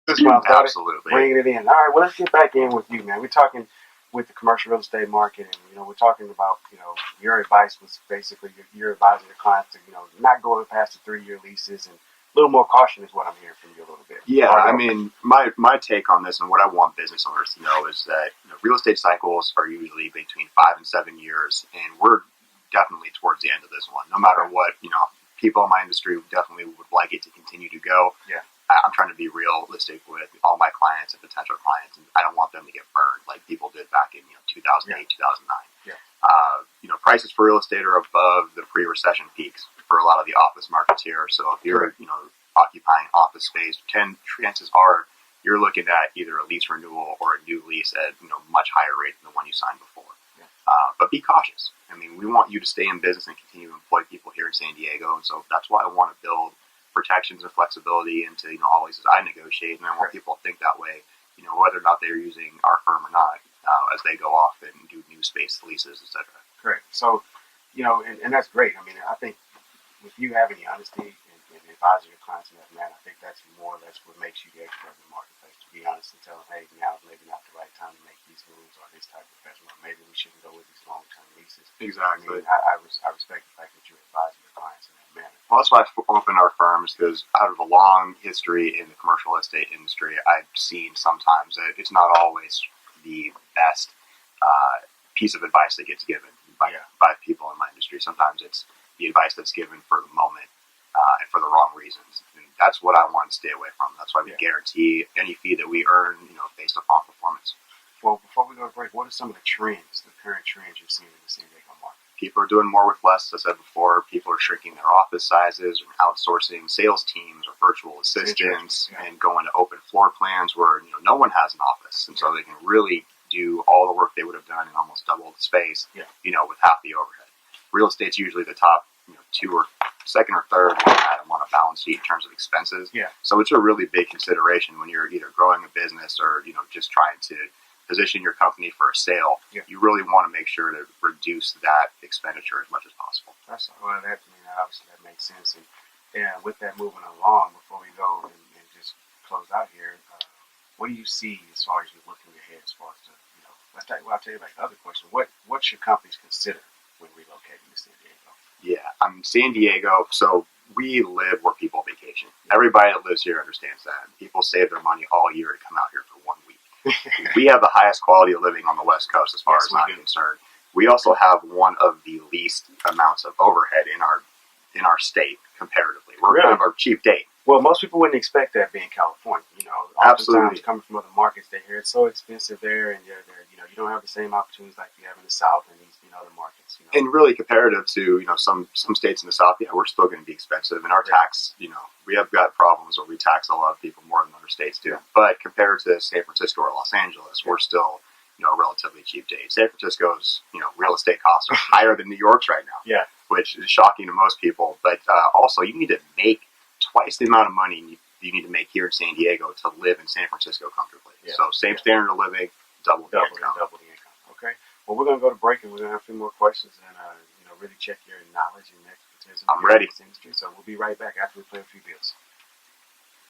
That's why I started Absolutely. bringing it in. All right, well, let's get back in with you, man. We're talking with the commercial real estate market, and we're talking about your advice was basically you're advising your clients to not going past the 3-year leases and a little more caution is what I'm hearing from you a little bit. Yeah, I mean, my take on this and what I want business owners to know is that real estate cycles are usually between 5 and 7 years, and we're definitely towards the end of this one. No matter what, people in my industry definitely would like it to continue to go. Yeah. I'm trying to be realistic with all my clients and potential clients, and I don't want them to get burned like people did back in 2008, 2009. Yeah. Prices for real estate are above the pre-recession peaks for a lot of the office markets here. So if you're occupying office space, chances are you're looking at either a lease renewal or a new lease at much higher rate than the one you signed before. Yeah. But be cautious. I mean, we want you to stay in business and continue to employ people here in San Diego, and so that's why I want to build protections and flexibility into all leases I negotiate, and I want people to think that way, whether or not they're using our firm or not, as they go off and do new space leases, etc. Correct. So, and that's great. I mean, I think with you having the honesty and advising your clients in that manner, I think that's more or less what makes you the expert in the marketplace. To be honest and tell them, hey, now is maybe not the right time to make these moves or this type of investment, or maybe we shouldn't go with these long-term leases. Exactly. I mean, I respect the fact that you're advising your clients in that manner. Well, that's why I open our firms, because out of a long history in the commercial estate industry, I've seen sometimes that it's not always the best piece of advice that gets given by people in my industry. Sometimes it's the advice that's given for the moment and for the wrong reasons. And that's what I want to stay away from. That's why we guarantee any fee that we earn, based upon performance. Well, before we go to break, what are some of the trends, the current trends you're seeing in the San Diego market? People are doing more with less, as I said before. People are shrinking their office sizes and outsourcing sales teams or virtual assistants and going to open floor plans where no one has an office. And so they can really do all the work they would have done in almost double the space, with half the overhead. Real estate's usually the top, two or second or third item on a balance sheet in terms of expenses. Yeah. So it's a really big consideration when you're either growing a business or, just trying to position your company for a sale. Yeah. You really want to make sure to reduce that expenditure as much as possible. Obviously that makes sense. And with that moving along, before we go and just close out here, what do you see as far as you're looking ahead as far as I'll tell you about the other question. What should companies consider when relocating to San Diego? Yeah, I'm San Diego, so we live where people vacation. Everybody that lives here understands that. People save their money all year to come out here for 1 week. We have the highest quality of living on the West Coast as far as I'm concerned. We also have one of the least amounts of overhead in our state comparatively. We're kind of our cheap date. Well, most people wouldn't expect that being California. Absolutely. Coming from other markets, they hear it's so expensive there, and you don't have the same opportunities like you have in the South and these other markets. And really comparative to some states in the South, we're still going to be expensive. And our tax, we have got problems where we tax a lot of people more than other states do. But compared to San Francisco or Los Angeles, we're still a relatively cheap date. San Francisco's real estate costs are higher than New York's right now. Yeah. Which is shocking to most people. But also, you need to make twice the amount of money you need to make here in San Diego to live in San Francisco comfortably. Yeah. So same standard of living, double the income. Okay. Well, we're going to go to break, and we're going to have a few more questions and really check your knowledge and expertise. I'm ready. In this industry. So we'll be right back after we play a few bills.